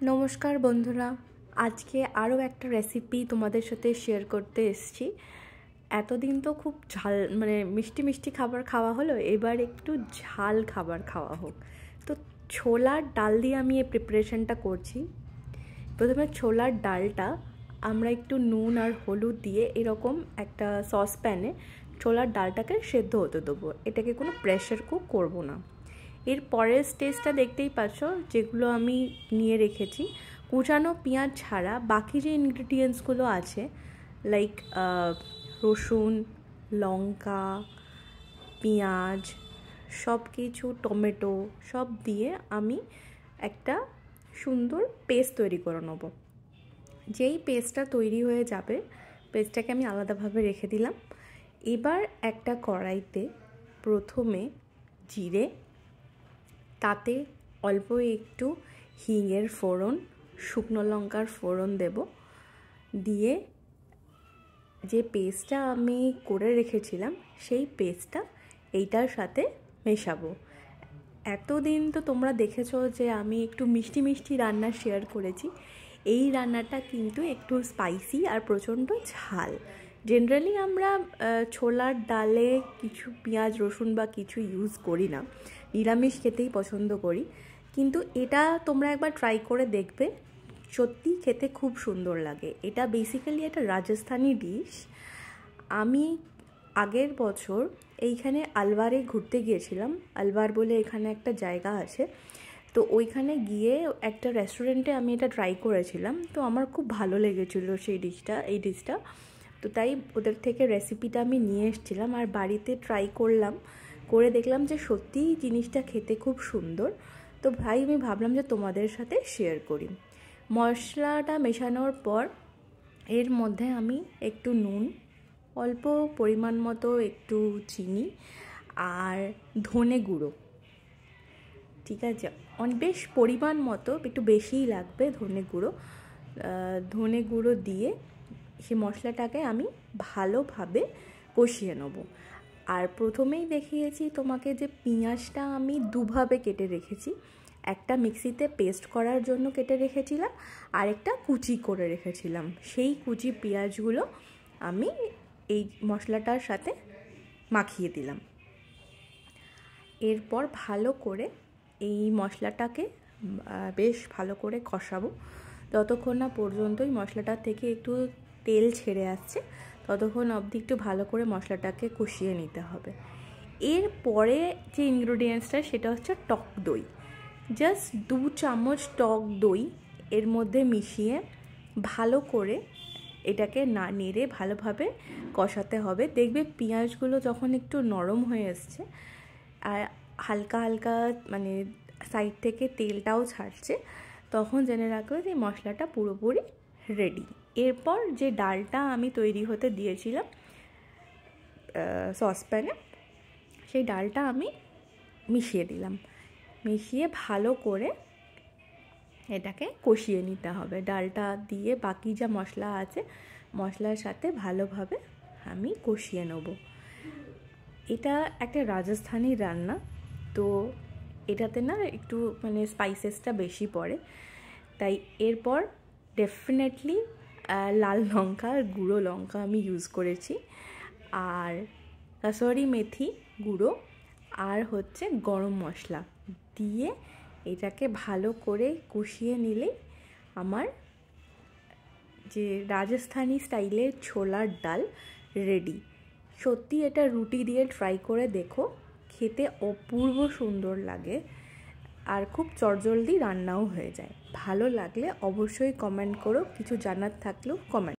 নমস্কার বন্ধুরা, আজকে আরও একটা রেসিপি তোমাদের সাথে শেয়ার করতে এসেছি। এতদিন তো খুব ঝাল মিষ্টি মিষ্টি খাবার খাওয়া হলো, এবার একটু ঝাল খাবার খাওয়া হোক। তো ছোলার ডাল দিয়ে আমি এই প্রিপারেশনটা করছি। প্রথমে ছোলার ডালটা আমরা একটু নুন আর হলুদ দিয়ে এরকম একটা সসপ্যানে ছোলার ডালটাকে সেদ্ধ হতে দেবো। এটাকে কোনো প্রেশার কুক করবো না। এর পরের স্টেজটা দেখতেই পাচ্ছ, যেগুলো আমি নিয়ে রেখেছি কুচানো পেঁয়াজ ছাড়া বাকি যে ইনগ্রিডিয়েন্টসগুলো আছে, লাইক রসুন, লঙ্কা, পেঁয়াজ, সব কিছু, টমেটো সব দিয়ে আমি একটা সুন্দর পেস্ট তৈরি করে নেব। যেই পেস্টটা তৈরি হয়ে যাবে, পেস্টটাকে আমি আলাদাভাবে রেখে দিলাম। এবার একটা কড়াইতে প্রথমে জিরে, তাতে অল্প একটু হিঙের ফোড়ন, শুকনো লঙ্কার ফোড়ন দেব, দিয়ে যে পেস্টটা আমি করে রেখেছিলাম সেই পেস্টটা এইটার সাথে মেশাবো। এতদিন তো তোমরা দেখেছো যে আমি একটু মিষ্টি মিষ্টি রান্না শেয়ার করেছি। এই রান্নাটা কিন্তু একটু স্পাইসি আর প্রচণ্ড ঝাল। জেনারেলি আমরা ছোলার ডালে কিছু পেঁয়াজ রসুন বা কিছু ইউজ করি না, নিরামিষ খেতেই পছন্দ করি। কিন্তু এটা তোমরা একবার ট্রাই করে দেখবে, সত্যি খেতে খুব সুন্দর লাগে। এটা বেসিক্যালি একটা রাজস্থানি ডিশ। আমি আগের বছর এইখানে আলওয়ারে ঘুরতে গিয়েছিলাম। আলওয়ার বলে এখানে একটা জায়গা আছে, তো ওইখানে গিয়ে একটা রেস্টুরেন্টে আমি এটা ট্রাই করেছিলাম। তো আমার খুব ভালো লেগেছিলো এই ডিশটা। তো তাই ওদের থেকে রেসিপিটা আমি নিয়ে এসেছিলাম আর বাড়িতে ট্রাই করলাম, করে দেখলাম যে সত্যিই জিনিসটা খেতে খুব সুন্দর। তো আমি ভাবলাম যে তোমাদের সাথে শেয়ার করি। মশলাটা মেশানোর পর এর মধ্যে আমি একটু নুন, অল্প পরিমাণ মতো একটু চিনি আর ধনে গুঁড়ো, ঠিক আছে, বেশ পরিমাণ মতো, একটু বেশিই লাগবে ধনে গুঁড়ো দিয়ে সেই মশলাটাকে আমি ভালোভাবে কষিয়ে নেব। আর প্রথমেই দেখিয়েছি তোমাকে যে পেঁয়াজটা আমি দুভাবে কেটে রেখেছি, একটা মিক্সিতে পেস্ট করার জন্য কেটে রেখেছিলাম, আর একটা কুচি করে রেখেছিলাম। সেই কুচি পেঁয়াজগুলো আমি এই মশলাটার সাথে মাখিয়ে দিলাম। এরপর ভালো করে এই মশলাটাকে বেশ ভালো করে কষাবো, যতক্ষণ না পর্যন্ত এই মশলাটার থেকে একটু তেল ছেড়ে আসছে, ততক্ষণ অবধি একটু ভালো করে মশলাটাকে কষিয়ে নিতে হবে। এরপরে যে ইনগ্রিডিয়েন্টসটা সেটা হচ্ছে টক দই। জাস্ট 2 চামচ টক দই এর মধ্যে মিশিয়ে ভালো করে এটাকে নেড়ে ভালোভাবে কষাতে হবে। দেখবে পেঁয়াজগুলো যখন একটু নরম হয়ে আসছে আর হালকা হালকা সাইড থেকে তেলটাও ছাড়ছে, তখন জেনে রাখবে যে মশলাটা পুরোপুরি রেডি। এরপর যে ডালটা আমি তৈরি হতে দিয়েছিলাম সসপ্যানে, সেই ডালটা আমি মিশিয়ে দিলাম। মিশিয়ে ভালো করে এটাকে কষিয়ে নিতে হবে। ডালটা দিয়ে বাকি যা মশলা আছে মশলার সাথে ভালোভাবে আমি কষিয়ে নেব। এটা একটা রাজস্থানি রান্না, তো এটাতে না একটু স্পাইসেসটা বেশি পড়ে, তাই এরপর ডেফিনেটলি লাল লঙ্কা আর গুঁড়ো লঙ্কা আমি ইউজ করেছি, আর কাসুরি মেথি গুঁড়ো আর হচ্ছে গরম মশলা দিয়ে এটাকে ভালো করে কষিয়ে নিলেই আমার যে রাজস্থানি স্টাইলের ছোলার ডাল রেডি। সত্যি এটা রুটি দিয়ে ট্রাই করে দেখো, খেতে অপূর্ব সুন্দর লাগে আর খুব চটজলদি রান্নাও হয়ে যায়। ভালো লাগলে অবশ্যই কমেন্ট করো, কিছু জানার থাকলেও কমেন্ট